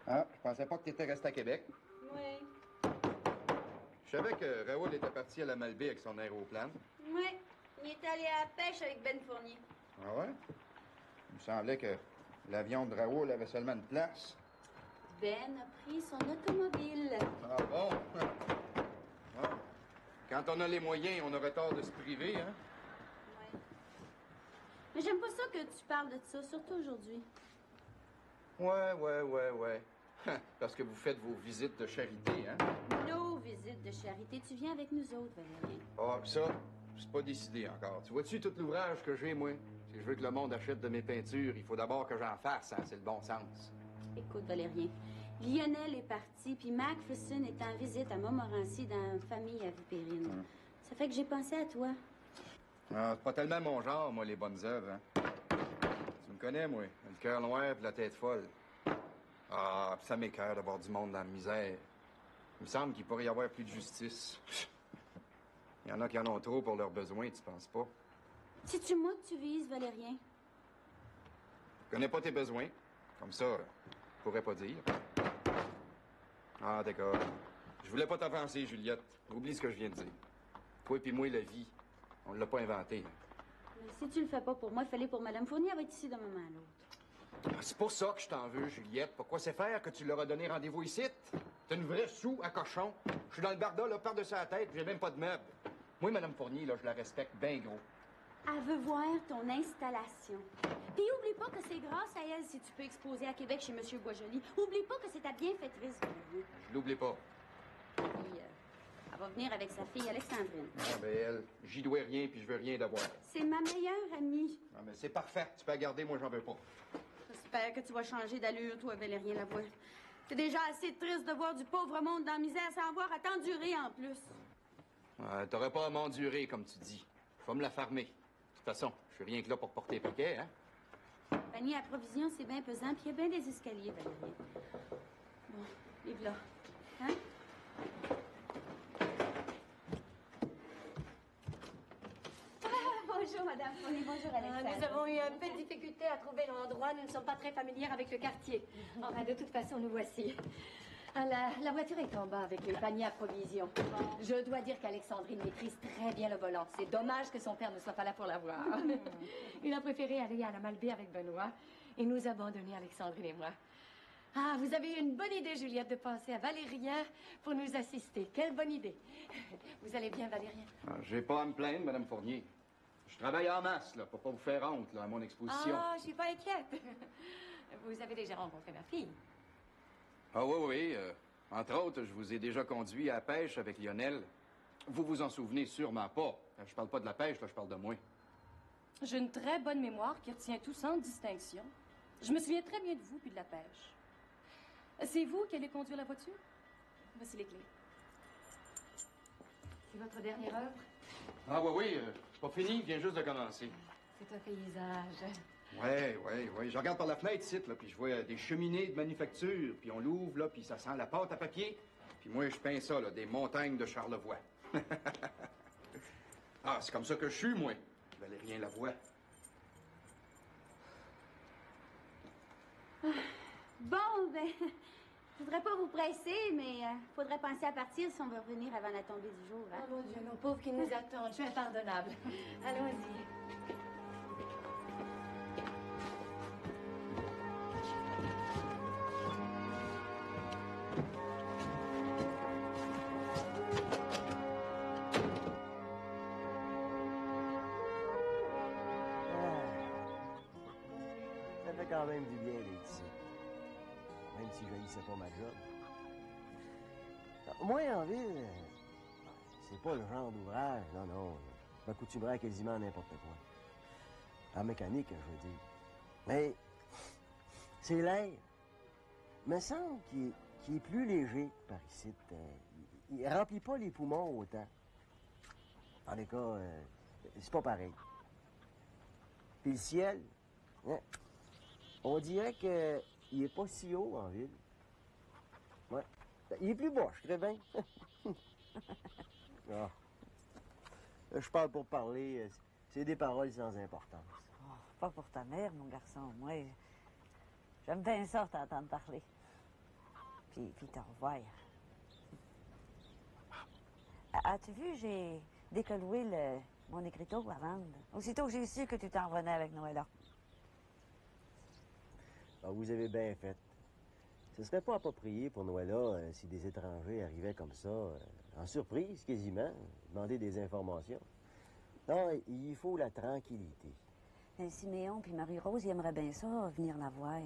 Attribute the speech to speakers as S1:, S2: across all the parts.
S1: Ah, je pensais pas que tu étais resté à Québec.
S2: Oui.
S1: Je savais que Raoul était parti à la Malbaie avec son aéroplane.
S2: Oui. Il est allé à la pêche avec Ben Fournier.
S1: Ah ouais? Il me semblait que l'avion de Raoul avait seulement une place.
S2: Ben a pris son automobile.
S1: Ah bon? Ouais. Quand on a les moyens, on aurait tort de se priver, hein?
S2: Oui. Mais j'aime pas ça que tu parles de ça, surtout aujourd'hui.
S1: Ouais. Parce que vous faites vos visites de charité, hein?
S2: Nos visites de charité. Tu viens avec nous autres, Valérie.
S1: Ah, pis ça, c'est pas décidé encore. Tu vois-tu tout l'ouvrage que j'ai, moi? Si je veux que le monde achète de mes peintures, il faut d'abord que j'en fasse, hein? C'est le bon sens.
S2: Écoute, Valérien, Lionel est parti, puis Macpherson est en visite à Montmorency dans une famille à Vipérine. Ça fait que j'ai pensé à toi.
S1: Ah, c'est pas tellement mon genre, moi, les bonnes œuvres, hein? Tu me connais, moi. Le cœur noir puis la tête folle. Ah, pis ça m'écoeure d'avoir du monde dans la misère. Il me semble qu'il pourrait y avoir plus de justice. Il y en a qui en ont trop pour leurs besoins, tu penses pas?
S2: C'est-tu moi que tu vises, Valérien?
S1: Je connais pas tes besoins. Comme ça, je pourrais pas dire. Ah, d'accord. Je voulais pas t'avancer, Juliette. Oublie ce que je viens de dire. Toi et moi, la vie, on l'a pas inventée.
S2: Mais si tu le fais pas pour moi, il fallait pour Madame Fournier, elle va être ici d'un moment à l'autre.
S1: Ah, c'est pour ça que je t'en veux, Juliette. Pourquoi c'est faire que tu leur as donné rendez-vous ici? T'es une vraie sou à cochon. Je suis dans le barda, là, par-dessus la tête, puis j'ai même pas de meubles. Moi, Madame Fournier, là, je la respecte bien gros.
S2: Elle veut voir ton installation. Puis oublie pas que c'est grâce à elle si tu peux exposer à Québec chez M. Boisjoli. Oublie pas que c'est ta bienfaitrice, Valérie.
S1: Je l'oublie pas.
S2: Puis, elle va venir avec sa fille Alexandrine.
S1: Ah, ben elle, j'y dois rien, puis je veux rien devoir.
S2: C'est ma meilleure amie.
S1: Ah, mais c'est parfait. Tu peux la garder, moi, j'en veux pas.
S2: J'espère que tu vas changer d'allure, toi, Valérien Lavoie. C'est déjà assez triste de voir du pauvre monde dans la misère sans avoir à t'endurer en plus.
S1: T'aurais pas à m'endurer, comme tu dis. Faut me la farmer. De toute façon, je suis rien que là pour porter les paquets, hein?
S2: Panier à provision, c'est bien pesant, puis il y a bien des escaliers, Valérie. Bon, vive là. Hein? Bonjour, Madame Fournier. Bonjour, Alexandre.
S3: Nous avons eu un peu de difficulté à trouver l'endroit. Nous ne sommes pas très familières avec le quartier. Enfin, de toute façon, nous voici. Ah, la voiture est en bas avec les paniers à provisions. Je dois dire qu'Alexandrine maîtrise très bien le volant. C'est dommage que son père ne soit pas là pour la voir. Il a préféré aller à la Malbaie avec Benoît et nous abandonner, Alexandrine et moi. Ah, vous avez eu une bonne idée, Juliette, de penser à Valérien pour nous assister. Quelle bonne idée. Vous allez bien, Valérien?
S1: Ah, j'ai pas à me plaindre, Madame Fournier. Je travaille en masse, là, pour pas vous faire honte, là, à mon exposition.
S3: Ah, je suis pas inquiète. Vous avez déjà rencontré ma fille?
S1: Ah oui. Entre autres, je vous ai déjà conduit à la pêche avec Lionel. Vous vous en souvenez sûrement pas. Je parle pas de la pêche, là, je parle de moi.
S3: J'ai une très bonne mémoire qui retient tout sans distinction. Je me souviens très bien de vous puis de la pêche. C'est vous qui allez conduire la voiture? Voici les clés. C'est votre dernière œuvre?
S1: Ah oui, je suis pas fini, je viens juste de commencer.
S3: C'est un paysage.
S1: Oui. Je regarde par la fenêtre ici, là, puis je vois des cheminées de manufacture, puis on l'ouvre, là, puis ça sent la pâte à papier. Puis moi, je peins ça, là, des montagnes de Charlevoix. Ah, c'est comme ça que je suis, moi. Valérien Lavoie.
S2: Bon, ben, je voudrais pas vous presser, mais faudrait penser à partir si on veut revenir avant la tombée du jour. Hein?
S3: Oh mon Dieu, nos pauvres qui nous attendent. Je suis impardonnable. Allons-y.
S4: Ça fait quand même du bien d'être ici. Même si je haïssais pas ma job. Moi, en ville, c'est pas le genre d'ouvrage, non. Je m'accoutumerais à quasiment n'importe quoi. En mécanique, je veux dire. Mais c'est l'air. Il me semble qu'il est plus léger par ici. Il remplit pas les poumons autant. En tout cas, c'est pas pareil. Puis le ciel, hein, on dirait qu'il est pas si haut en ville. Ouais. Il est plus bas, je crée bien. Ah. Je parle pour parler. C'est des paroles sans importance.
S5: Oh, pas pour ta mère, mon garçon. Moi, j'aime bien ça t'entendre parler. puis te revoir. As-tu vu, j'ai décolloué mon écriteau à vendre. Aussitôt que j'ai su que tu t'en revenais avec Noëlla.
S4: Ah, vous avez bien fait. Ce serait pas approprié pour Noëlla si des étrangers arrivaient comme ça, en surprise quasiment, demander des informations. Non, il faut la tranquillité.
S5: Siméon puis Marie-Rose, ils aimeraient bien ça, venir la voir.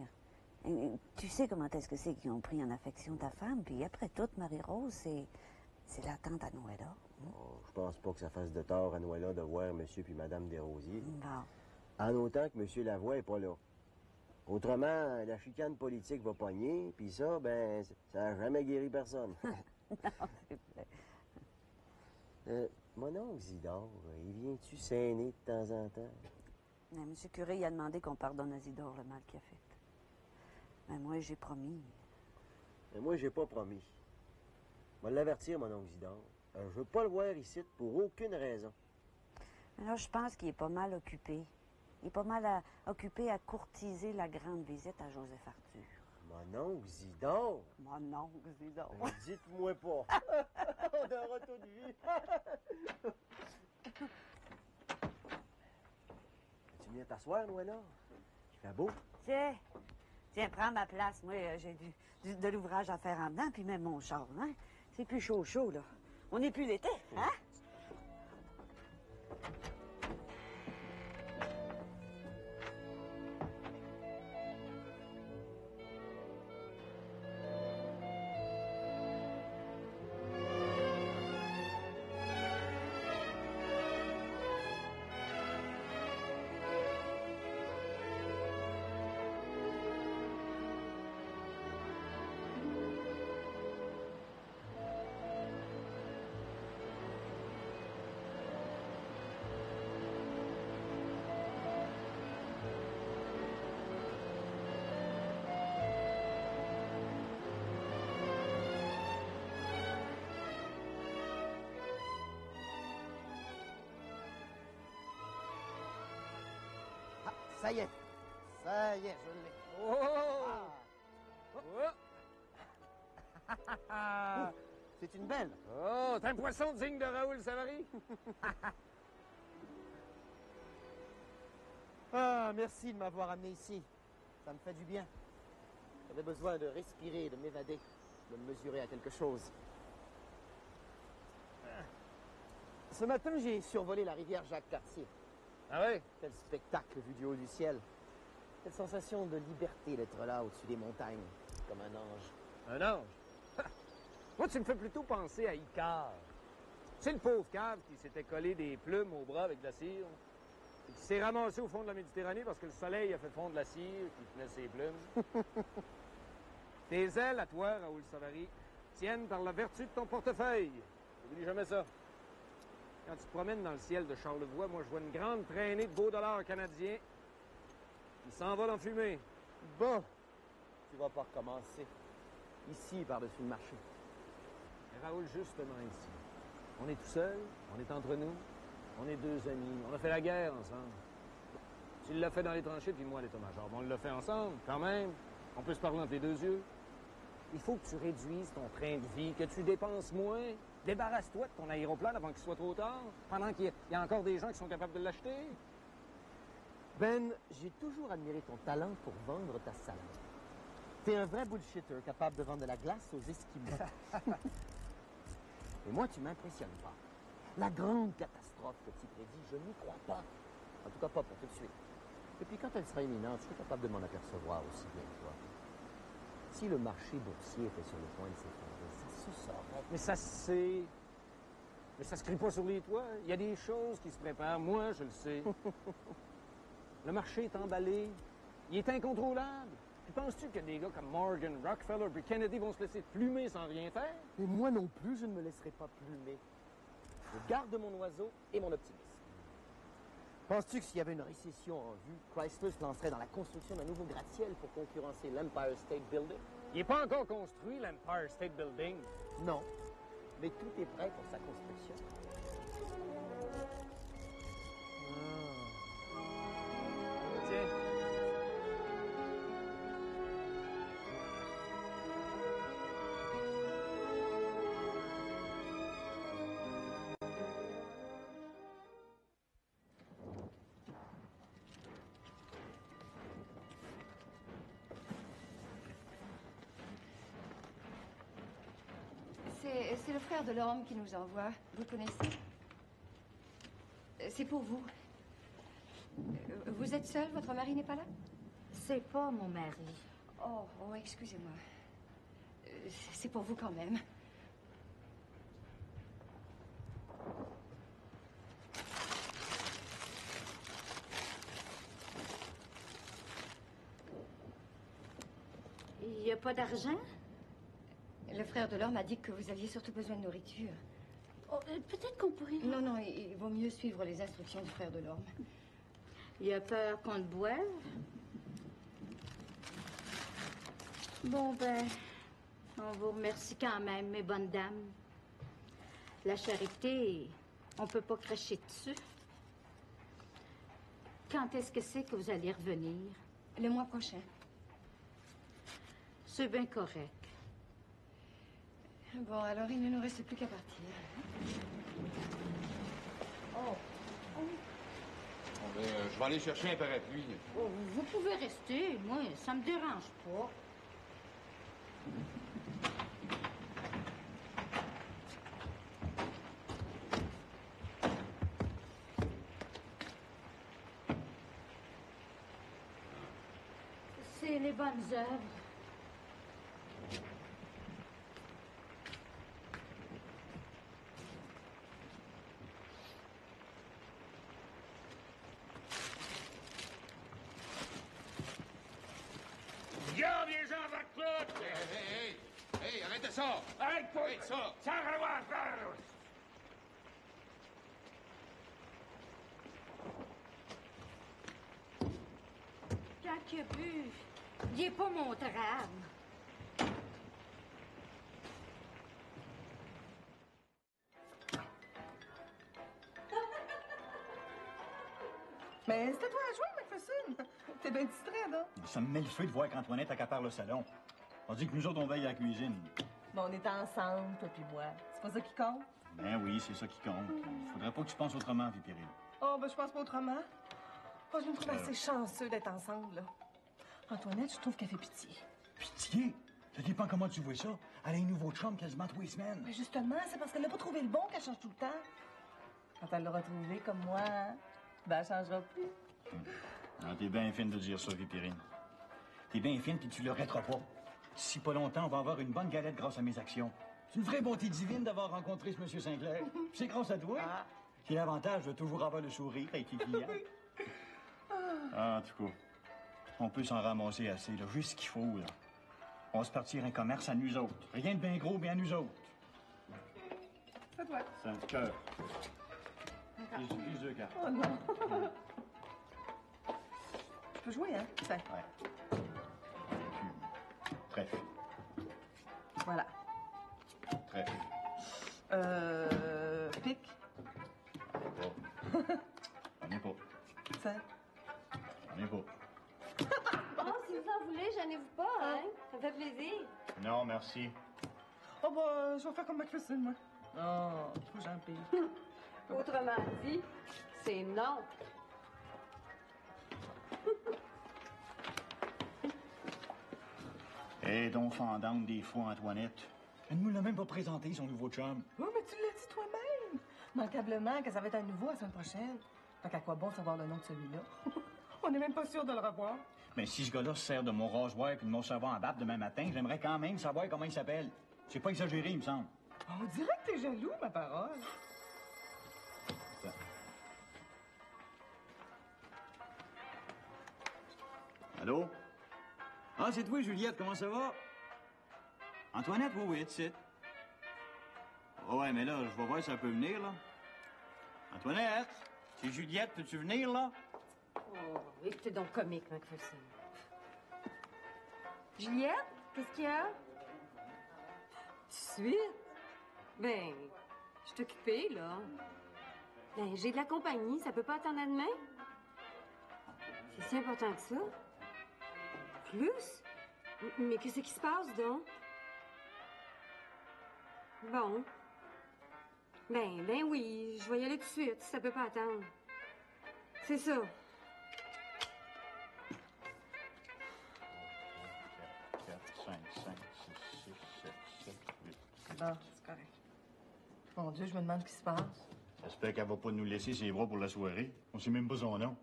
S5: Tu sais comment est-ce que c'est qu'ils ont pris en affection ta femme, puis après tout, Marie-Rose, c'est la tante à Noëlla.
S4: Oh, je pense pas que ça fasse de tort à Noëlla de voir Monsieur puis Madame Desrosiers.
S5: Bon.
S4: En autant que Monsieur Lavoie est pas là. Autrement, la chicane politique va pogner, puis ça, ben, ça n'a jamais guéri personne.
S5: Non, s'il te plaît.
S4: Mon oncle Zidore, il vient-tu saigner de temps en temps?
S5: Monsieur Curé, il a demandé qu'on pardonne à Zidore le mal qu'il a fait. Mais moi, j'ai promis.
S4: Mais moi, j'ai pas promis. Je vais l'avertir, mon oncle Zidore. Je veux pas le voir ici pour aucune raison.
S5: Mais là, je pense qu'il est pas mal occupé. Il est pas mal occupé à courtiser la grande visite à Joseph Arthur.
S4: Mon oncle Zidore?
S5: Mon oncle Zidore.
S4: Ben, dites-moi pas. On aura toute vie. Tu viens t'asseoir, Noëlla? Il fait beau.
S5: Tiens, prends ma place. Moi, j'ai de l'ouvrage à faire en dedans, puis même mon char, hein? C'est plus chaud, là. On n'est plus l'été, hein?
S6: Ça y est. Ça y est, je l'ai.
S7: Oh!
S6: Ah. C'est une belle.
S7: Oh, t'es un poisson digne de Raoul Savary?
S6: Ah, merci de m'avoir amené ici. Ça me fait du bien. J'avais besoin de respirer, de m'évader, de me mesurer à quelque chose. Ce matin, j'ai survolé la rivière Jacques-Cartier.
S7: Ah ouais?
S6: Quel spectacle vu du haut du ciel. Quelle sensation de liberté d'être là, au-dessus des montagnes, comme un ange.
S7: Un ange? Moi, tu me fais plutôt penser à Icare. C'est le pauvre cave qui s'était collé des plumes au bras avec de la cire, et qui s'est ramassé au fond de la Méditerranée parce que le soleil a fait fondre la cire, qui tenait ses plumes. Tes ailes à toi, Raoul Savary, tiennent par la vertu de ton portefeuille. N'oublie jamais ça. Quand tu te promènes dans le ciel de Charlevoix, moi, je vois une grande traînée de beaux dollars canadiens qui s'envolent en fumée.
S6: Bon, tu vas pas recommencer. Ici, par-dessus le marché.
S7: Mais Raoul, justement ici, on est tout seul, on est entre nous, on est deux amis, on a fait la guerre ensemble. Tu l'as fait dans les tranchées, puis moi à l'état-major. On l'a fait ensemble, quand même. On peut se parler entre les deux yeux. Il faut que tu réduises ton train de vie, que tu dépenses moins. Débarrasse-toi de ton aéroplane avant qu'il soit trop tard, pendant qu'il y a encore des gens qui sont capables de l'acheter.
S6: Ben, j'ai toujours admiré ton talent pour vendre ta salade. T'es un vrai bullshitter capable de vendre de la glace aux Esquimaux. Et moi, tu m'impressionnes pas. La grande catastrophe que tu prédis, je n'y crois pas. En tout cas, pas pour tout de suite. Et puis quand elle sera imminente, je serai capable de m'en apercevoir aussi bien que toi. Si le marché boursier était sur le point de s'effondrer, ça se saurait.
S7: Mais ça se sait. Mais ça se crie pas sur les toits. Il y a des choses qui se préparent. Moi, je le sais. Le marché est emballé. Il est incontrôlable. Puis penses-tu que des gars comme Morgan, Rockefeller et Kennedy vont se laisser plumer sans rien faire?
S6: Et moi non plus, je ne me laisserai pas plumer. Je garde mon oiseau et mon optimisme. Penses-tu que s'il y avait une récession en vue, Chrysler se lancerait dans la construction d'un nouveau gratte-ciel pour concurrencer l'Empire State Building?
S7: Il n'est pas encore construit, l'Empire State Building.
S6: Non, mais tout est prêt pour sa construction.
S7: Tiens.
S3: C'est le frère de l'homme qui nous envoie. Vous le connaissez? C'est pour vous. Vous êtes seul? Votre mari n'est pas là?
S8: C'est pas mon mari.
S3: Oh, excusez-moi. C'est pour vous quand même.
S8: Il n'y a pas d'argent?
S3: Le frère de l'homme a dit que vous aviez surtout besoin de nourriture.
S2: Oh, peut-être qu'on pourrait...
S3: Non, il vaut mieux suivre les instructions du frère de l'homme.
S8: Il a peur qu'on le boive? Bon, ben, on vous remercie quand même, mes bonnes dames. La charité, on peut pas cracher dessus. Quand est-ce que c'est que vous allez revenir?
S3: Le mois prochain.
S8: C'est bien correct.
S3: Bon, alors il ne nous reste plus qu'à partir.
S1: Je vais aller chercher un parapluie.
S8: Oh, vous pouvez rester. Moi, ça me dérange pas. C'est les bonnes œuvres.
S7: Garde les gens avec Claude!
S1: Hey, arrêtez ça!
S7: Arrête-toi!
S1: Hey, ça!
S7: Ça va voir, frère!
S8: Quand il a bu, il est pas montrable.
S9: Mais c'était toi à jouer, McPherson. T'es bien distrait, là.
S10: Ça me met le feu de voir qu'Antoinette accapare le salon. On dit que nous autres, on veille à la cuisine.
S9: Bon, on est ensemble, toi puis moi. C'est pas ça qui compte?
S10: Ben oui, c'est ça qui compte. Faudrait pas que tu penses autrement, Vipérine.
S9: Oh, ben je pense pas autrement. Oh, je me trouve assez chanceux d'être ensemble, là. Antoinette, je trouve qu'elle fait pitié.
S10: Pitié! Ça dépend comment tu vois ça. Elle a un nouveau chum quasiment tous les semaines.
S9: Mais justement, c'est parce qu'elle n'a pas trouvé le bon qu'elle change tout le temps. Quand elle l'aura trouvé comme moi, ben elle changera plus.
S10: Ah, t'es bien fine de dire ça, Vipérine. T'es bien fine puis tu le regretteras pas. D'ici pas longtemps, on va avoir une bonne galette grâce à mes actions. C'est une vraie bonté divine d'avoir rencontré ce monsieur Sinclair. Puis c'est grâce à toi. J'ai l'avantage de toujours avoir le sourire avec les clients. Ah, en tout cas, on peut s'en ramasser assez, là, juste ce qu'il faut, là. On va se partir un commerce à nous autres. Rien de bien gros, bien à nous autres.
S9: C'est toi.
S10: C'est un cœur. Plus deux cartes.
S9: Oh non. Je peux jouer, hein? Tiens.
S10: Ouais. Trèfle.
S9: Voilà.
S10: Trèfle.
S9: Pique.
S10: On est pas.
S9: Ça.
S10: On est pas.
S3: Bon, si vous en voulez, gênez-vous pas, hein? Ça me fait plaisir.
S10: Non, merci.
S9: Oh, bah, je vais faire comme McPherson, moi. Oh, trop gentil.
S3: Autrement dit, c'est non.
S10: Eh donc, fendante des fois, Antoinette. Elle ne nous l'a même pas présenté, son nouveau chum.
S9: Oui, mais tu l'as dit toi-même. Manquablement que ça va être à nouveau la semaine prochaine. Fait qu'à quoi bon savoir le nom de celui-là? On n'est même pas sûr de le revoir.
S10: Mais si ce gars-là se sert de mon rasoir et de mon savon à barbe demain matin, j'aimerais quand même savoir comment il s'appelle. C'est pas exagéré, il me semble.
S9: On dirait que t'es jaloux, ma parole.
S10: Allô? Ah, c'est toi, Juliette, comment ça va? Antoinette, oui, c'est. Oh, ouais, mais là, je vais voir si ça peut venir, là. Antoinette, c'est Juliette, peux-tu venir, là?
S3: Oh, oui, t'es donc comique, McPherson. Juliette, qu'est-ce qu'il y a? Tout de suite? Ben, je suis occupée, là. Ben, j'ai de la compagnie, ça peut pas attendre à demain? C'est si important que ça? Plus? Mais qu'est-ce qui se passe, donc? Bon. Ben oui, je vais y aller tout de suite, si ça peut pas attendre. C'est ça.
S10: 4, 5, 6, 7, 8.
S9: Bon, c'est correct. Mon Dieu, je me demande ce qui se passe.
S10: J'espère qu'elle va pas nous laisser ses bras pour la soirée. On sait même pas son nom.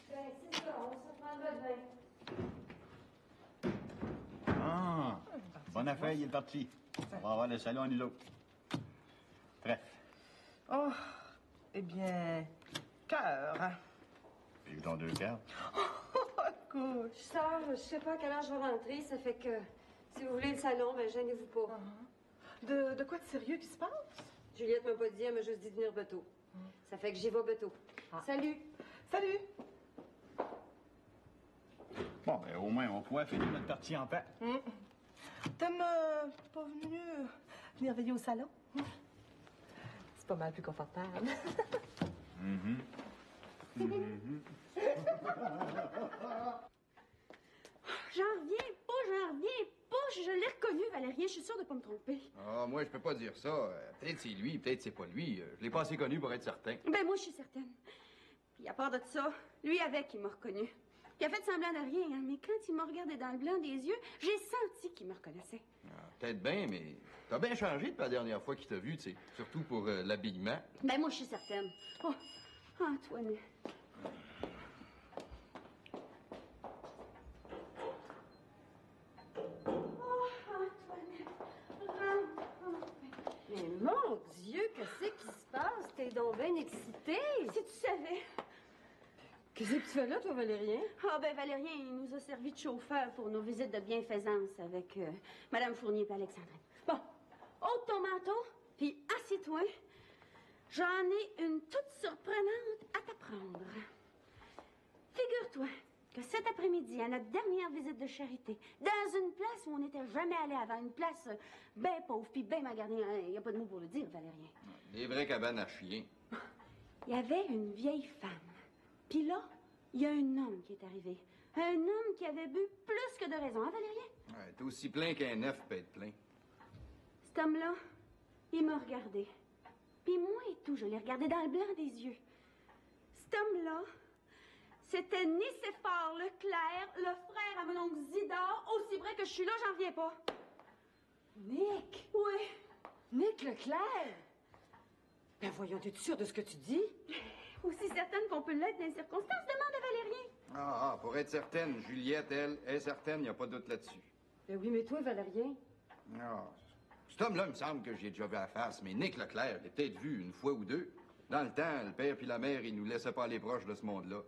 S3: Ben, c'est ça, on se prendra demain.
S10: Ah! Bonne affaire, il est parti. On va avoir le salon à nous autres. Bref.
S9: Oh, eh bien, cœur.
S10: J'ai eu ton 2 cartes.
S9: Couche.
S3: Je sors, je sais pas à quelle heure je vais rentrer, ça fait que si vous voulez le salon, ben gênez-vous pas.
S9: De quoi de sérieux qui se passe?
S3: Juliette m'a pas dit, elle m'a juste dit de venir beto. Ça fait que j'y vais beto. Salut!
S9: Salut!
S10: Bon, ben, au moins, on va pouvoir finir notre partie en paix.
S9: T'aimes pas venu venir veiller au salon? C'est pas mal plus confortable.
S2: J'en reviens pas, j'en reviens pas. Je l'ai reconnu, Valérien, je suis sûre de pas me tromper.
S1: Ah, moi, je peux pas dire ça. Peut-être c'est lui, peut-être c'est pas lui. Je l'ai pas assez connu pour être certain.
S2: Ben, moi, je suis certaine. Puis à part de ça, lui avec, il m'a reconnu. Il a fait semblant de rien, hein, mais quand il m'a regardé dans le blanc des yeux, j'ai senti qu'il me reconnaissait.
S1: Ah, peut-être bien, mais t'as bien changé depuis la dernière fois qu'il t'a vu, tu sais. Surtout pour l'habillement.
S2: Ben, moi, je suis certaine. Oh, Antoine.
S3: Mais mon Dieu, qu'est-ce qui se passe? T'es donc bien excitée.
S2: Si tu savais.
S3: Qu'est-ce que tu fais là, toi, Valérien?
S2: Ah, ben, Valérien, il nous a servi de chauffeur pour nos visites de bienfaisance avec Madame Fournier et Alexandrine. Bon, ôte ton manteau, puis assieds-toi. J'en ai une toute surprenante à t'apprendre. Figure-toi que cet après-midi, à notre dernière visite de charité, dans une place où on n'était jamais allé avant, une place bien pauvre puis bien magardée, il n'y a pas de mots pour le dire, Valérien.
S1: Les vraies cabanes à chiens.
S2: Il y avait une vieille femme. Puis là, il y a un homme qui est arrivé. Un homme qui avait bu plus que de raison, hein, Valérien?
S1: Ouais, t'es aussi plein qu'un œuf peut être plein.
S2: Cet homme-là, il m'a regardé. Puis moi et tout, je l'ai regardé dans le blanc des yeux. Cet homme-là, c'était Nicéphore Leclerc, le frère à mon oncle Zidore, aussi vrai que je suis là, j'en reviens pas.
S3: Nick?
S2: Oui.
S3: Nick Leclerc? Ben voyons, t'es sûre de ce que tu dis?
S2: Aussi certaine qu'on peut l'être dans les circonstances, demande à Valérien.
S1: Ah, pour être certaine, Juliette, elle, est certaine, il n'y a pas de doute là-dessus.
S3: Ben oui, mais toi, Valérien?
S1: Ah, cet homme-là, il me semble que j'ai déjà vu à la face, mais Nick Leclerc, je l'ai peut-être vu une fois ou deux. Dans le temps, le père puis la mère, ils nous laissaient pas aller proches de ce monde-là.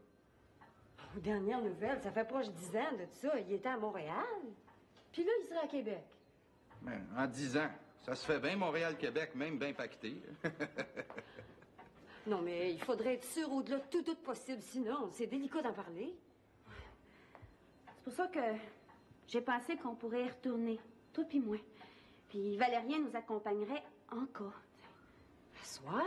S3: Aux dernières nouvelles, ça fait proche 10 ans de ça. Il était à Montréal. Puis là, il sera à Québec.
S1: Ben, en 10 ans, ça se fait bien Montréal-Québec, même bien pacté.
S3: Non, mais il faudrait être sûr au-delà de tout possible, sinon c'est délicat d'en parler.
S2: C'est pour ça que j'ai pensé qu'on pourrait y retourner, toi puis moi. Puis Valérien nous accompagnerait en cas.
S3: À soir?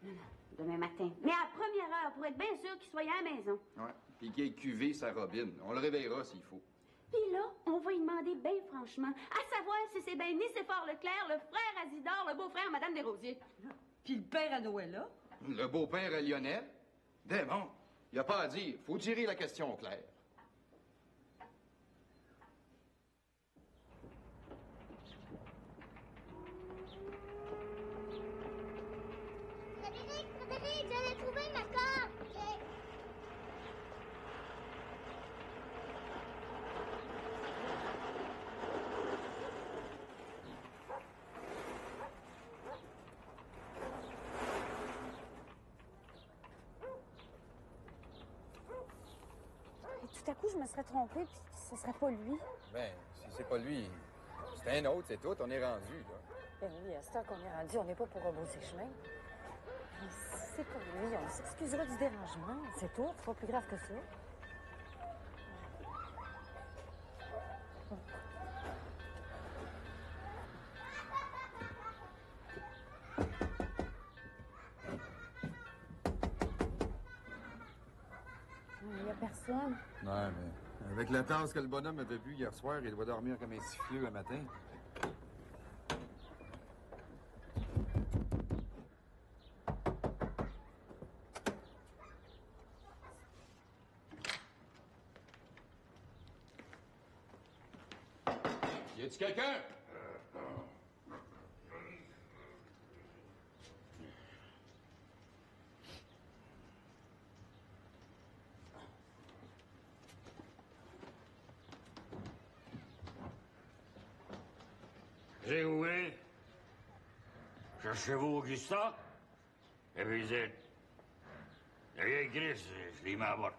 S2: Non, demain matin. Mais à la première heure, pour être bien sûr qu'il soit à la maison.
S1: Ouais, puis qu'il ait cuvé sa robine. On le réveillera s'il faut.
S2: Puis là, on va lui demander bien franchement, à savoir si c'est bien Nicéphore Leclerc, le frère à Zidore, le beau-frère à Madame Desrosiers.
S3: Puis le père à Noëlla?
S1: Le beau-père à Lionel? Démon, il n'y a pas à dire. Faut tirer la question au clair.
S11: Frédéric, j'allais trouver ma corde.
S5: Tout à coup, je me serais trompée, puis ce serait pas lui.
S1: Ben, si c'est pas lui, c'est un autre, c'est tout. On est rendu, là.
S5: Ben oui, à ce temps qu'on est rendu, on n'est pas pour rebrousser chemin. Mais si c'est pas lui, on s'excusera du dérangement. C'est tout, c'est pas plus grave que ça. Il n'y a personne.
S1: Ouais, mais avec la tasse que le bonhomme avait bu hier soir, il doit dormir comme un siffleux le matin. Y a-tu quelqu'un?
S12: J'ai ouvert. Cherchez-vous Augustin? Et puis dites. La vieille Chris, je l'ai mis à bord.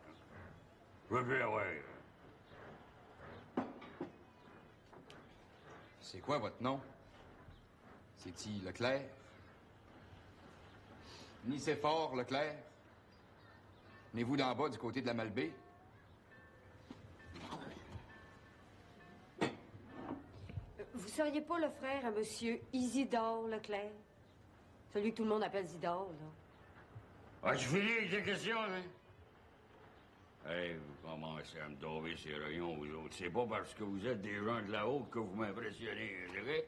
S12: Je veux plus la voir.
S1: C'est quoi votre nom? C'est-tu Leclerc? Nicéphore Leclerc? Venez-vous d'en bas du côté de la Malbaie?
S3: Vous seriez pas le frère à monsieur Isidore Leclerc? Celui que tout le monde appelle Isidore, là.
S12: Ah, tu finis avec tes questions, hein? Hey, vous commencez à me tomber ces rayons, vous autres. C'est pas parce que vous êtes des gens de là-haut que vous m'impressionnez, c'est vrai?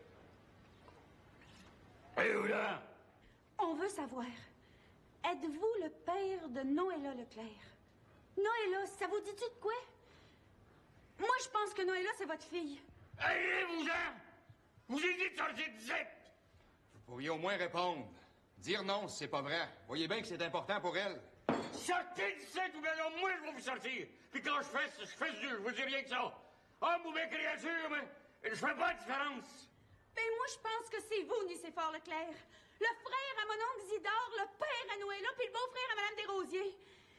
S12: Hey, où là?
S2: On veut savoir, êtes-vous le père de Noëlla Leclerc? Noëlla, ça vous dit-tu de quoi? Moi, je pense que Noëlla, c'est votre fille.
S12: Allez-vous-en! Vous avez dit de sortir de zette!
S1: Vous pourriez au moins répondre. Dire non si c'est pas vrai. Voyez bien que c'est important pour elle.
S12: Sortez de zette ou bien non, moi, je vais vous sortir. Puis quand je fais Dieu, je vous dis rien que ça. Homme ou bien créature, mais je fais pas de différence.
S2: Ben moi, je pense que c'est vous, Nicéphore Leclerc. Le frère à mon oncle Isidore, le père à Noëlla, puis le beau-frère à Madame Desrosiers.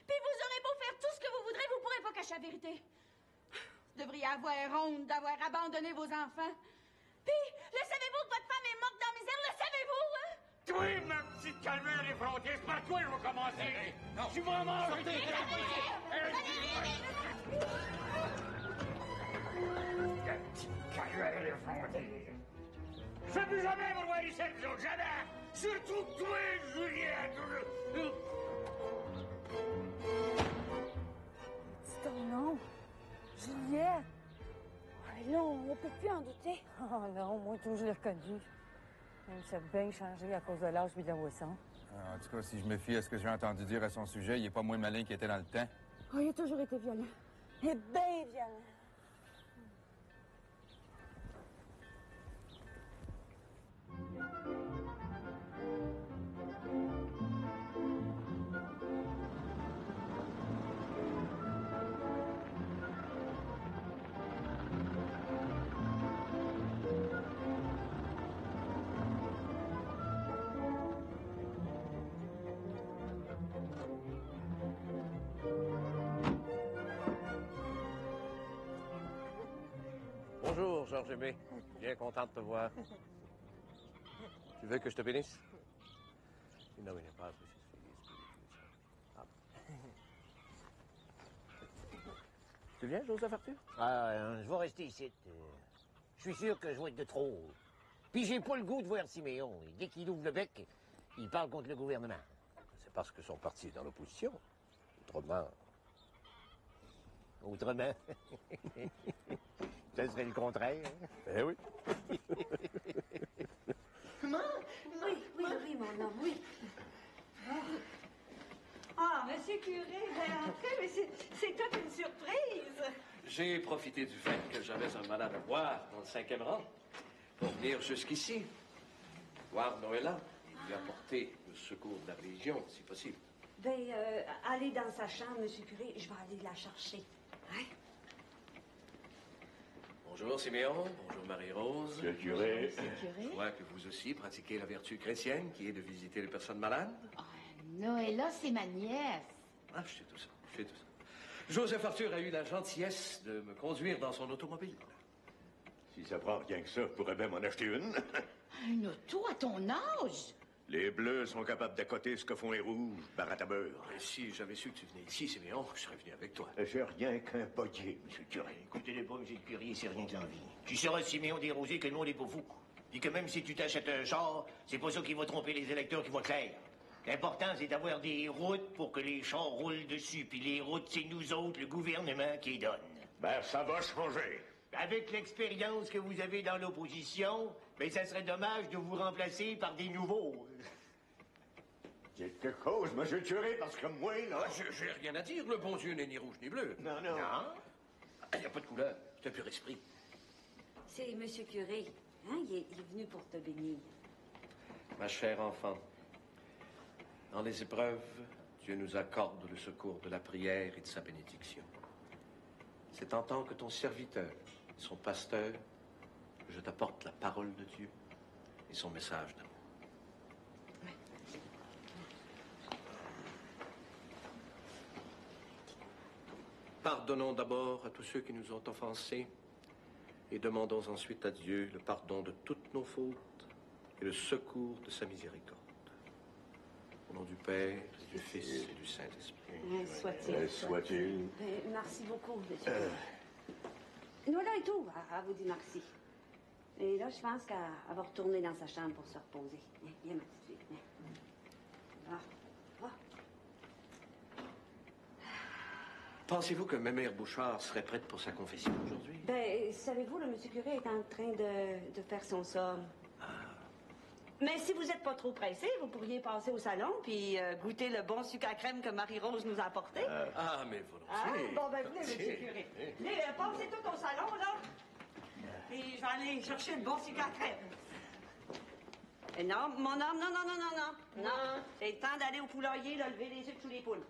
S2: Puis vous aurez beau faire tout ce que vous voudrez, vous pourrez pas cacher la vérité. Vous devriez avoir honte d'avoir abandonné vos enfants. Puis, le savez-vous que votre femme est morte dans la misère? Le savez-vous, hein?
S12: Toi, ma petite calvaire effrontée, c'est par toi que je vais commencer. Non. Je suis vraiment... Petite calvaire effrontée. Je ne vais plus jamais me voir ici, vous autres, jamais! Surtout toi, Juliette!
S5: C'est ton nom, Juliette. Oh, là, on ne peut plus en douter.
S13: Oh non, moi, tout, je l'ai reconnu. Même si ça a bien changé à cause de l'âge et de la boisson.
S1: En tout cas, si je me fie à ce que j'ai entendu dire à son sujet, il est pas moins malin qu'il était dans le temps.
S5: Oh, il a toujours été violent. Il est bien violent.
S14: Bonjour, Georges Aimé. Bien content de te voir. Tu veux que je te bénisse? Non, il n'est pas. Tu viens, Joseph Arthur?
S6: Je vais rester ici. Je suis sûr que je vais être de trop. Puis j'ai pas le goût de voir Siméon. Et dès qu'il ouvre le bec, il parle contre le gouvernement.
S14: C'est parce que son parti est dans l'opposition. Autrement...
S6: Autrement? Ça serait le contraire.
S14: Eh oui.
S5: Maman? Oui, mon homme, oui.
S15: Ah, monsieur Curé, entrez, mais c'est toute une surprise.
S14: J'ai profité du fait que j'avais un malade à voir dans le 5e rang pour venir jusqu'ici, voir Noëlla et lui apporter le secours de la religion, si possible.
S5: Ben, allez dans sa chambre, monsieur Curé, je vais aller la chercher. Hein?
S14: Bonjour Siméon, bonjour Marie-Rose.
S10: Monsieur le curé.
S14: Je vois que vous aussi pratiquez la vertu chrétienne qui est de visiter les personnes malades.
S8: Noëlla, c'est ma nièce.
S14: Ah, je sais tout ça, Joseph Arthur a eu la gentillesse de me conduire dans son automobile.
S10: Si ça prend rien que ça, je pourrais bien m'en acheter une.
S8: Une auto à ton âge?
S10: Les bleus sont capables d'accoter ce que font les rouges, baratte à beurre.
S14: Et si j'avais su que tu venais ici, Siméon, je serais venu avec toi.
S10: J'ai rien qu'un potier, monsieur le curé.
S6: Écoutez-les pas, monsieur le curé, c'est rien que l'envie. Tu sauras, Siméon Desrosiers, que le monde est pas fou. Puis que même si tu t'achètes un char, c'est pas ça qui va tromper les électeurs qui voient clair. L'important, c'est d'avoir des routes pour que les chars roulent dessus. Puis les routes, c'est nous autres, le gouvernement, qui les donne.
S10: Ben, ça va changer.
S6: Avec l'expérience que vous avez dans l'opposition, ben, ça serait dommage de vous remplacer par des nouveaux.
S10: Quelque chose, monsieur le curé, parce que moi, là...
S14: J'ai rien à dire, le bon Dieu n'est ni rouge ni bleu.
S10: Non.
S14: Il n'y a pas de couleur, c'est un pur esprit.
S5: C'est monsieur Curé. Hein? Il est venu pour te bénir.
S14: Ma chère enfant, dans les épreuves, Dieu nous accorde le secours de la prière et de sa bénédiction. C'est en tant que ton serviteur, son pasteur, je t'apporte la parole de Dieu et son message d'amour. Pardonnons d'abord à tous ceux qui nous ont offensés et demandons ensuite à Dieu le pardon de toutes nos fautes et le secours de sa miséricorde. Au nom du Père, du Fils et du Saint-Esprit.
S5: Soit-il.
S10: Soit-il.
S5: Merci beaucoup, monsieur. Noëlla et tout, elle vous dit merci. Et là, je pense qu'elle va retourner dans sa chambre pour se reposer. Viens, ma petite fille. Viens. Va.
S14: Pensez-vous que Mémère Bouchard serait prête pour sa confession aujourd'hui?
S5: Ben, savez-vous, le monsieur curé est en train de faire son somme. Mais si vous n'êtes pas trop pressé, vous pourriez passer au salon puis goûter le bon sucre à crème que Marie-Rose nous a apporté.
S14: Ah, mais volontiers.
S5: Bon, ben, venez, monsieur curé. Venez, passez tout au salon, là. Et je vais aller chercher le bon sucre à crème. Et non, mon homme, non. C'est le temps d'aller au poulailler, là, lever les œufs de tous les poules.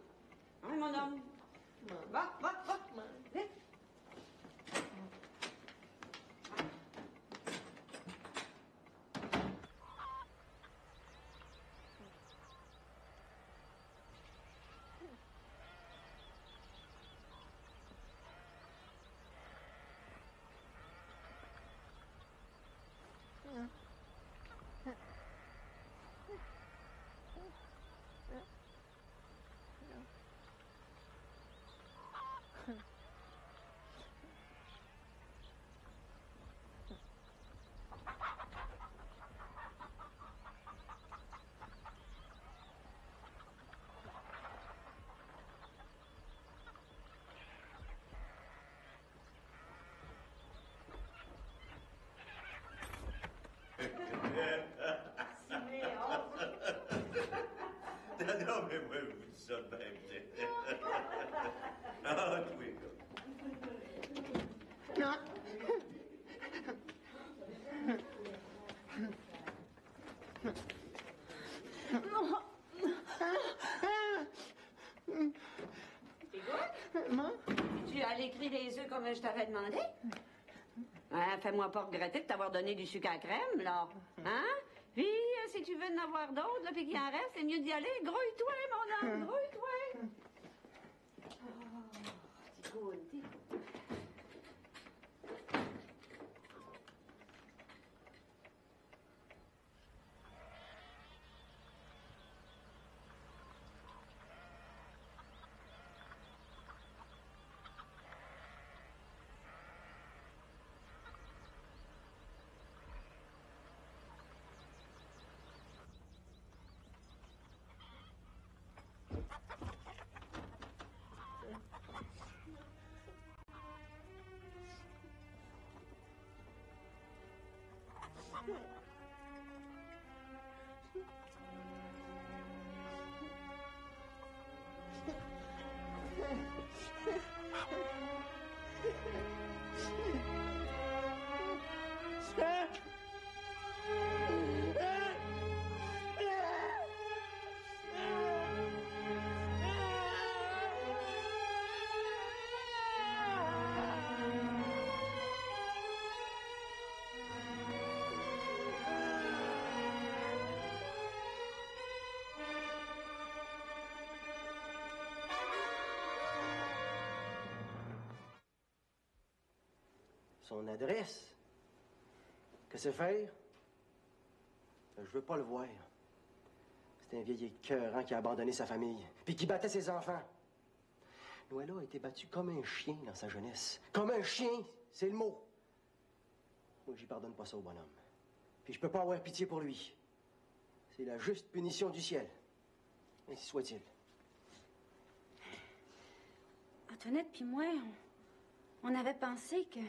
S5: Hein, mon homme? Va. Vite.
S10: Non, mais moi, je vous dis ça de même. Ah, oui,
S5: Tu as écrit les œufs comme je t'avais demandé? Hein, fais-moi pas regretter de t'avoir donné du sucre à crème, là. Hein? Puis, si tu veux en avoir d'autres, là, puis qu'il en reste, c'est mieux d'y aller. Grouille-toi, mon homme, grouille-toi. T'es cool.
S4: Son adresse? Que c'est faire? Je veux pas le voir. C'est un vieil écœurant qui a abandonné sa famille, puis qui battait ses enfants. Noëlla a été battue comme un chien dans sa jeunesse. Comme un chien, c'est le mot. Moi, j'y pardonne pas ça au bonhomme. Puis je peux pas avoir pitié pour lui. C'est la juste punition du ciel. Ainsi soit-il.
S2: Antoinette puis moi, on avait pensé que...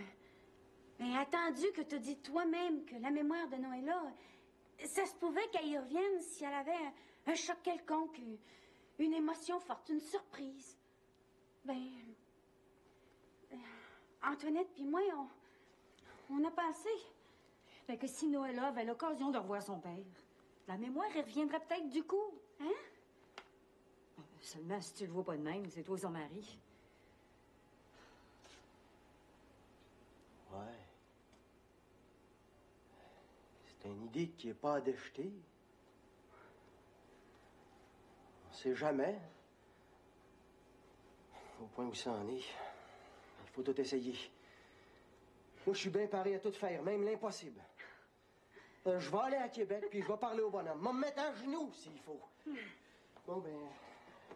S2: Mais attendu que tu dis toi-même que la mémoire de Noëlla, ça se pouvait qu'elle y revienne si elle avait un choc quelconque, une émotion forte, une surprise. Antoinette puis moi, on a pensé.
S8: Que si Noëlla avait l'occasion de revoir son père, la mémoire, elle reviendrait peut-être du coup.
S2: Hein?
S8: Seulement, si tu le vois pas de même, c'est toi son mari.
S4: Ouais. C'est une idée qui n'est pas à déjeter. On sait jamais. Au point où ça en est, il faut tout essayer. Moi, je suis bien paré à tout faire, même l'impossible. Je vais aller à Québec, puis je vais parler au bonhomme. Me mettre à genoux, s'il faut. Bon, ben,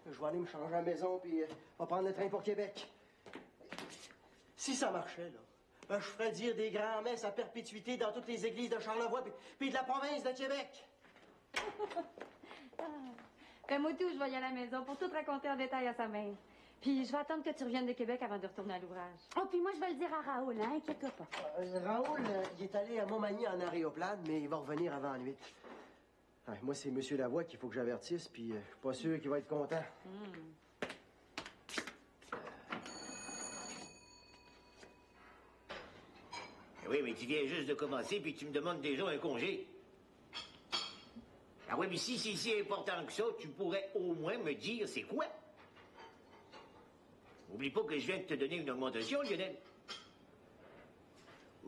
S4: je vais aller me changer à la maison, puis je vais prendre le train pour Québec. Si ça marchait, là, je ferais dire des grands-messes à perpétuité dans toutes les églises de Charlevoix, puis de la province de Québec.
S3: Ben, moi, tout, je vais y aller à la maison pour tout raconter en détail à sa mère. Puis je vais attendre que tu reviennes de Québec avant de retourner à l'ouvrage.
S2: Oh, puis moi, je vais le dire à Raoul, hein, inquiète-toi pas.
S4: Raoul, il est allé à Montmagny en aéroplane, mais il va revenir avant la nuit. Ouais, moi, c'est M. Lavoie qu'il faut que j'avertisse, puis je suis pas sûr qu'il va être content.
S6: Oui, mais tu viens juste de commencer, puis tu me demandes déjà un congé. Ah oui, mais si c'est si important que ça, tu pourrais au moins me dire c'est quoi? Oublie pas que je viens de te donner une augmentation, Lionel.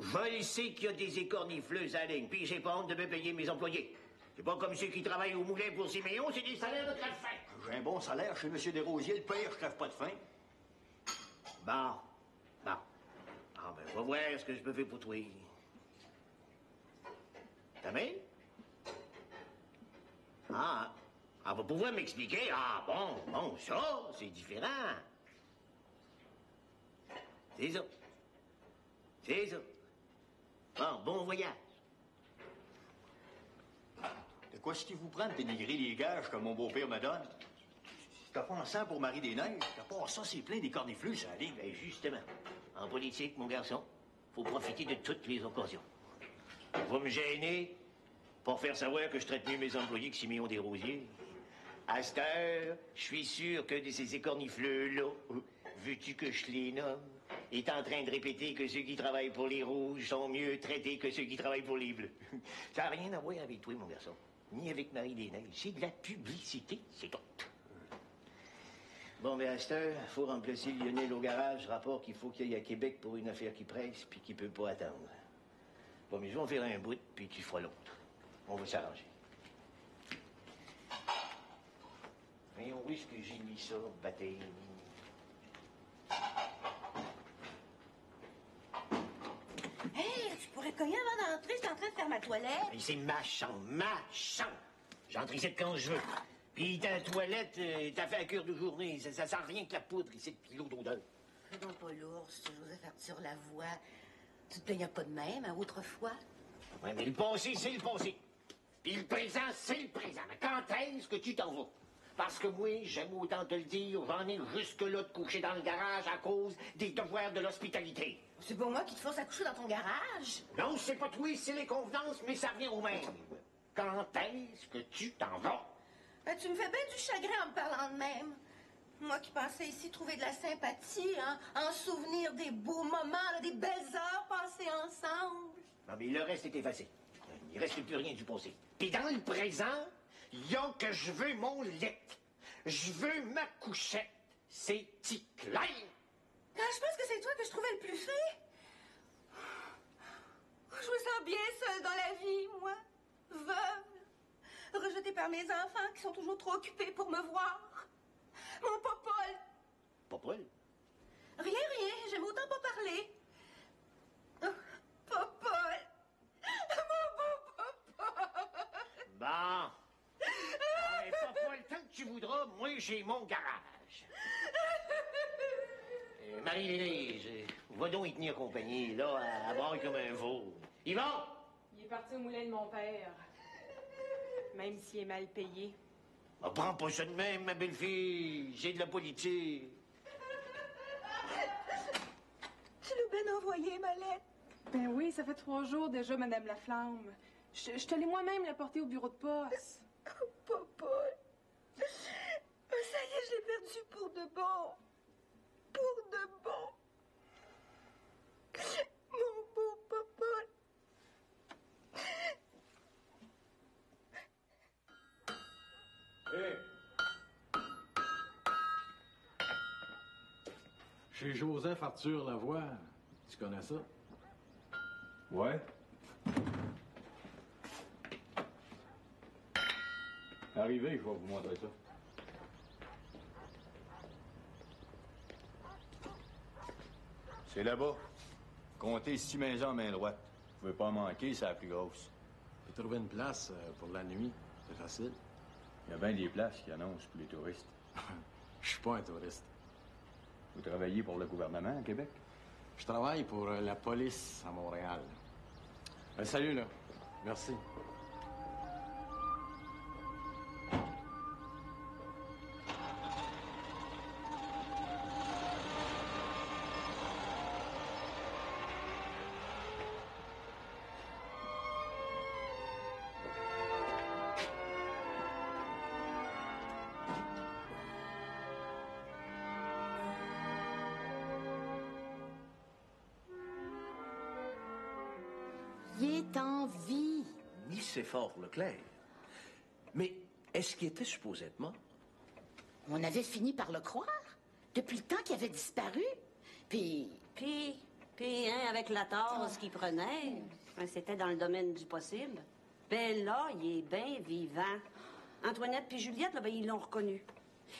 S6: Je le sais qu'il y a des écornifleuses à la ligne, puis j'ai pas honte de me payer mes employés. C'est pas comme ceux qui travaillent au moulin pour Siméon, c'est des salaires de crève-faim.
S10: J'ai un bon salaire chez M. Desrosiers. Le pire, je crève pas de faim.
S6: Bon. Ah, ben, va voir ce que je peux faire pour toi. Ta mail? Ah, elle va pouvoir m'expliquer. Ah, bon, ça, c'est différent. C'est ça. C'est ça. Bon voyage.
S10: De quoi est-ce qu'il vous prend de dénigrer les gages comme mon beau-père me donne? T'as pas un sang pour Marie des Neiges? T'as pas ça, c'est plein des cornifleux, ça allait.
S6: Ben justement, en politique, mon garçon, faut profiter de toutes les occasions. Va me gêner pour faire savoir que je traite mieux mes employés que Siméon Desrosiers. À cette heure, je suis sûr que de ces écornifleux-là, veux-tu que je les nomme, est en train de répéter que ceux qui travaillent pour les rouges sont mieux traités que ceux qui travaillent pour les bleus. Ça n'a rien à voir avec toi, mon garçon. Ni avec Marie des Neiges. C'est de la publicité, c'est tout. Bon, ben à cette heure, il faut remplacer Lionel au garage. Rapport qu'il faut qu'il aille à Québec pour une affaire qui presse puis qui peut pas attendre. Bon, mais je vais en faire un bout, puis tu feras l'autre. On va s'arranger. Voyons où est-ce que j'ai mis ça, bataille.
S15: Hey, tu pourrais cogner avant d'entrer, je suis en train de faire ma toilette.
S6: Mais c'est ma chambre, ma chambre. J'entre ici quand je veux. Puis ta toilette, t'as fait à cœur de journée. Ça sent rien que la poudre ici, puis l'eau d'odeur.
S15: Fais donc pas lourd, si Joseph Arthur Lavoie. Tu te plaignais pas de même, hein, autrefois?
S6: Oui, mais le passé, c'est le passé. Puis le présent, c'est le présent. Mais quand est-ce que tu t'en vas? Parce que moi, j'aime autant te le dire, j'en ai jusque-là de coucher dans le garage à cause des devoirs de l'hospitalité.
S15: C'est pas moi qui te force à coucher dans ton garage.
S6: Non, c'est pas toi, c'est les convenances, mais ça revient au même. Quand est-ce que tu t'en vas?
S15: Ben, tu me fais bien du chagrin en me parlant de même. Moi qui pensais ici trouver de la sympathie, hein, en souvenir des beaux moments, là, des belles heures passées ensemble.
S6: Non, mais le reste est effacé. Il reste plus rien du passé. Puis dans le présent, il y a que je veux mon lit. Je veux ma couchette. C'est-tu clair?
S15: Quand je pense que c'est toi que je trouvais le plus fait. Je me sens bien seule dans la vie, moi. Veuve. Rejetée par mes enfants qui sont toujours trop occupés pour me voir. Mon Popol.
S6: Popol?
S15: Rien, j'aime autant pas parler. Oh, Popol. Mon beau Popol.
S6: Bon. Mais Popol, tant que tu voudras, moi j'ai mon garage. Marie-Lénige, va donc y tenir compagnie, là, à boire comme un veau. Yvon!
S16: Il est parti au moulin de mon père. Même s'il est mal payé.
S6: Ah, prends pas ça de même, ma belle-fille. J'ai de la politique.
S15: Tu l'as bien envoyé, ma lettre?
S16: Ben oui, ça fait 3 jours déjà, Madame Laflamme. Je te l'ai moi-même la porter au bureau de poste.
S15: Oh, Popol. Ça y est, je l'ai perdu pour de bon. Pour de bon. Mon beau Popol.
S10: Hé! Chez Joseph Arthur Lavoie. Tu connais ça? Ouais. Arrivez, je vais vous montrer ça. C'est là-bas. Comptez 6 maisons en main droite. Vous pouvez pas manquer, c'est la plus grosse.
S14: Puis trouver une place pour la nuit, c'est facile.
S10: Il y a bien des places qui annoncent pour les touristes.
S14: Je suis pas un touriste.
S10: Vous travaillez pour le gouvernement à Québec?
S14: Je travaille pour la police à Montréal. Salut, là. Merci.
S17: Il est en vie.
S14: Nicéphore Leclerc. Mais est-ce qu'il était supposé être mort?
S17: On avait fini par le croire. Depuis le temps qu'il avait disparu. Puis,
S5: avec la tasse qu'il prenait, c'était dans le domaine du possible. Ben là, il est bien vivant. Antoinette puis Juliette, là, ben, ils l'ont reconnu.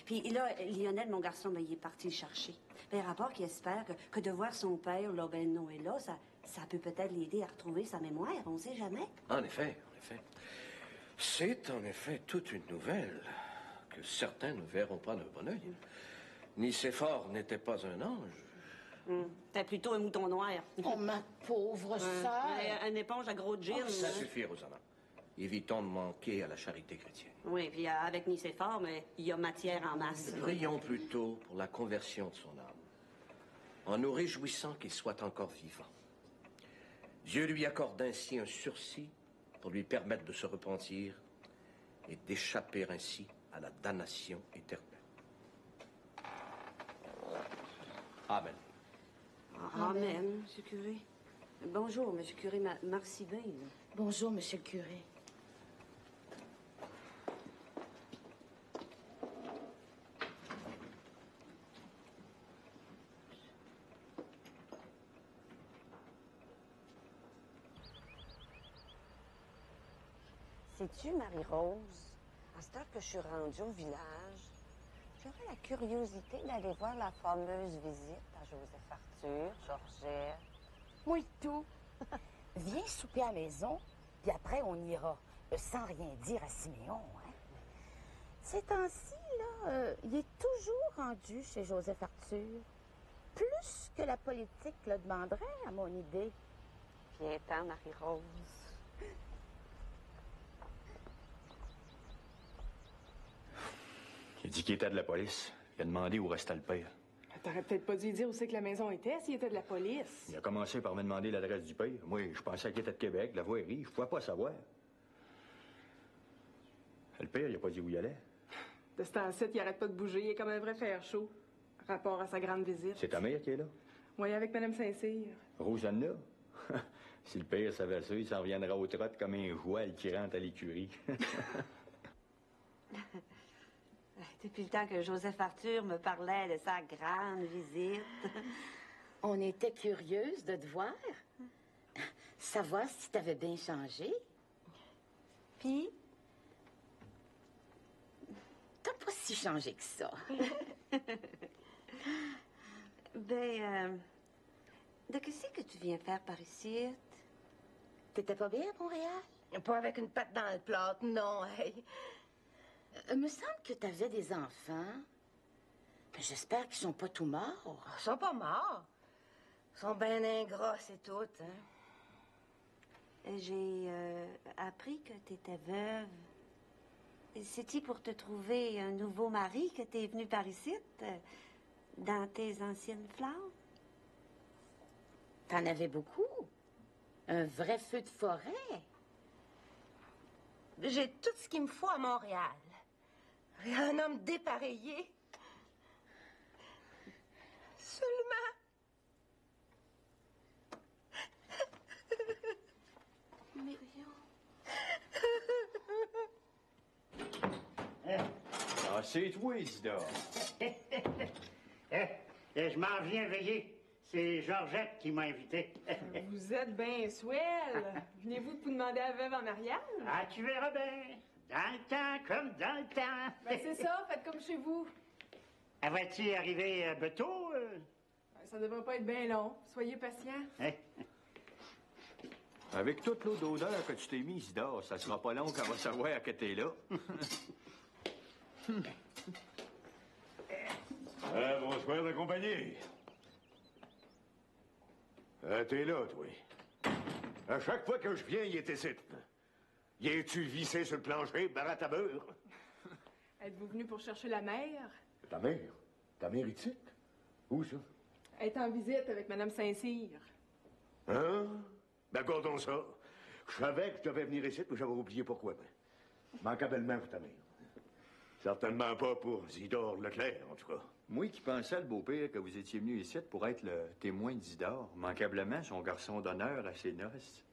S5: Puis là, Lionel, mon garçon, ben, il est parti le chercher. Ben, rapport qu'il espère que de voir son père, là, ben, Noëlla, ça peut peut-être l'aider à retrouver sa mémoire, on sait jamais.
S14: En effet. C'est en effet toute une nouvelle que certains ne verront pas d'un bon œil. Nicéphore n'était pas un ange.
S5: C'était plutôt un mouton noir.
S17: Oh, ma pauvre sœur!
S5: Une éponge à gros gin.
S14: Ça suffit, Rosanna. Évitons de manquer à la charité chrétienne.
S5: Oui, puis avec Nicéphore, mais il y a matière en masse.
S14: Prions plutôt pour la conversion de son âme, en nous réjouissant qu'il soit encore vivant. Dieu lui accorde ainsi un sursis pour lui permettre de se repentir et d'échapper ainsi à la damnation éternelle. Amen.
S5: Amen, monsieur le curé. Bonjour, monsieur le curé. Merci bien.
S17: Bonjour, monsieur le curé.
S18: Sais-tu, Marie-Rose, à cette heure que je suis rendue au village, j'aurais la curiosité d'aller voir la fameuse visite à Joseph Arthur, Georgette.
S17: Moi tout. Viens souper à la maison, puis après on ira, sans rien dire à Siméon. Hein? Ces temps-ci, là, il est toujours rendu chez Joseph Arthur. Plus que la politique le demanderait, à mon idée.
S18: Viens-t'en, Marie-Rose.
S10: Il a dit qu'il était de la police. Il a demandé où restait le père.
S16: T'aurais peut-être pas dû lui dire où c'est que la maison était s'il était de la police.
S10: Il a commencé par me demander l'adresse du père. Moi, je pensais qu'il était de Québec, de la voirie. Je pouvais pas savoir. Le père, il a pas dit où il allait.
S16: De ce temps-ci, il arrête pas de bouger. Il est comme un vrai fer chaud. Rapport à sa grande visite.
S10: C'est ta mère qui est là?
S16: Oui, avec Mme Saint-Cyr.
S10: Rosanna? Si le père savait ça, il s'en reviendra au trot comme un joual qui rentre à l'écurie.
S5: Depuis le temps que Joseph Arthur me parlait de sa grande visite.
S17: On était curieuse de te voir. Savoir si t'avais bien changé.
S5: Puis?
S17: T'as pas si changé que ça.
S5: De qu'est-ce que tu viens faire par ici?
S17: T'étais pas bien à Montréal?
S9: Pas avec une patte dans le plâtre, non, hey.
S17: Me semble que t'avais des enfants. J'espère qu'ils sont pas tout morts.
S9: Ils sont pas morts. Ils sont bien ingrats, c'est tout, hein.
S5: J'ai appris que t'étais veuve. C'est-tu pour te trouver un nouveau mari que t'es venue par ici, dans tes anciennes flammes?
S17: T'en avais beaucoup. Un vrai feu de forêt.
S9: J'ai tout ce qu'il me faut à Montréal. Un homme dépareillé. Seulement.
S5: Mais
S10: Ah, c'est toi, Isidore.
S19: Je m'en viens veiller. C'est Georgette qui m'a invité.
S16: Vous êtes bien swell. Venez-vous pour demander à la veuve en mariage?
S19: Ah, tu verras bien. Dans le temps, comme dans le temps.
S16: Ben c'est ça, faites comme chez vous.
S19: Vas-tu arriver tôt?
S16: Ben, ça devrait pas être bien long. Soyez patient.
S10: Avec toute l'eau d'odeur que tu t'es mis, Isidore, ça sera pas long qu'on va savoir que t'es là.
S20: Bonsoir de compagnie. T'es là, toi. À chaque fois que je viens, il est ici. Y es-tu vissé sur le plancher, baratte à beurre?
S16: Êtes-vous venu pour chercher la mère?
S20: Ta mère? Ta mère ici? Où ça?
S16: Elle est en visite avec Mme Saint-Cyr.
S20: Hein? Ben, gardons ça. Je savais que je devais venir ici, mais j'avais oublié pourquoi. Manquablement pour ta mère. Certainement pas pour Isidore Leclerc, en tout cas.
S10: Moi qui pensais, le beau-père, que vous étiez venu ici pour être le témoin d'Isidore, manquablement son garçon d'honneur à ses noces.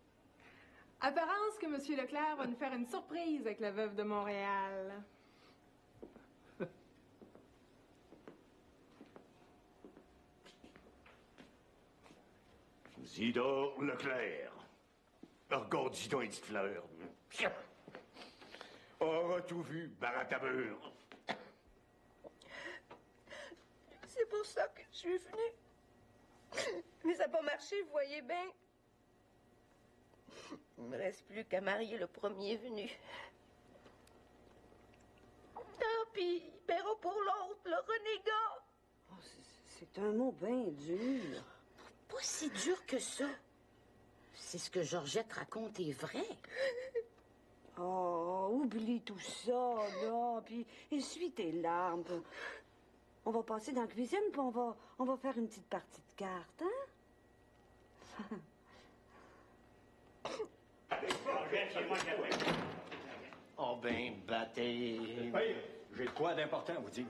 S16: Apparence que M. Leclerc va nous faire une surprise avec la veuve de Montréal.
S20: Isidore Leclerc. Regarde, dis donc, une petite fleur. Aura tout vu, baratte à beurre.
S15: C'est pour ça que je suis venue. Mais ça n'a pas marché, vous voyez bien. Il ne me reste plus qu'à marier le premier venu. Tant pis, il paiera pour l'autre, le renégat.
S17: Oh, c'est un mot bien dur. Pas si dur que ça. C'est ce que Georgette raconte est vrai. Oh, oublie tout ça, là, puis essuie tes larmes. On va passer dans la cuisine, puis on va faire une petite partie de cartes, hein?
S10: Oh ben, battez. Hey, j'ai de quoi d'important à vous dire.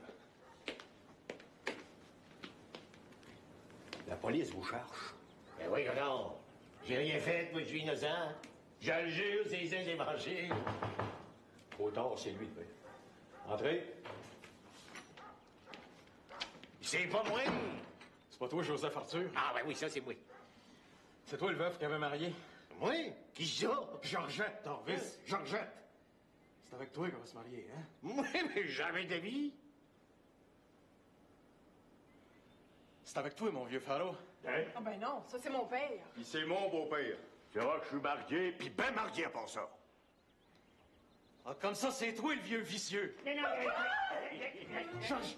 S10: La police vous cherche.
S6: Ben oui, non. J'ai rien fait, moi, je suis innocent. Je le jure, c'est les évangiles.
S10: Trop tard, c'est lui. Entrez.
S6: C'est pas moi.
S21: C'est pas toi, Joseph Arthur?
S6: Ah, ben oui, ça, c'est moi.
S21: C'est toi le veuf qui avait marié?
S6: Moi? Qui ça?
S21: Georgette, Torvis. Georgette. C'est avec toi qu'on va se marier, hein?
S6: Moi, mais jamais de vie.
S21: C'est avec toi, mon vieux Faro.
S20: Hein?
S16: Ah ben non, ça c'est mon père.
S20: Puis c'est mon beau-père. Tu vois que je suis marié, puis ben marié à part ça.
S21: Ah, comme ça, c'est toi le vieux vicieux. Georges.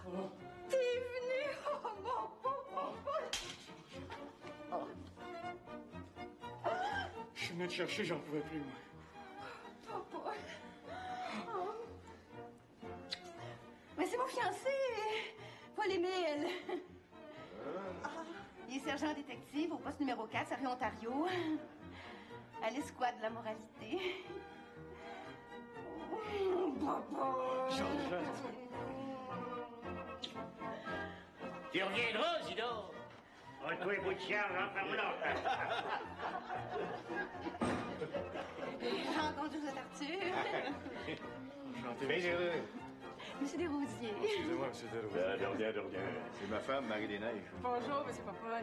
S15: Oh. T'es venu, oh mon pauvre.
S21: Je suis venu te chercher, j'en pouvais plus, moi.
S15: Papa. Oh. Mais c'est mon fiancé, Paul Émile. Il est sergent détective au poste numéro 4 à Rue-Ontario, à l'escouade de la moralité. Oh, papa.
S21: Georgette.
S6: Tu reviendras, Zidore.
S19: Oh, toi, bout de chien, rentre là.
S15: J'ai entendu vous êtes Arthur.
S21: Enchanté.
S15: Monsieur Desrosiers.
S21: Excusez-moi, monsieur Desrosiers.
S20: De rien.
S10: C'est ma femme, Marie-des-Neiges.
S16: Bonjour, monsieur Papa.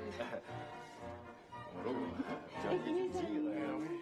S10: Bonjour.
S15: Et puis,
S21: Oui.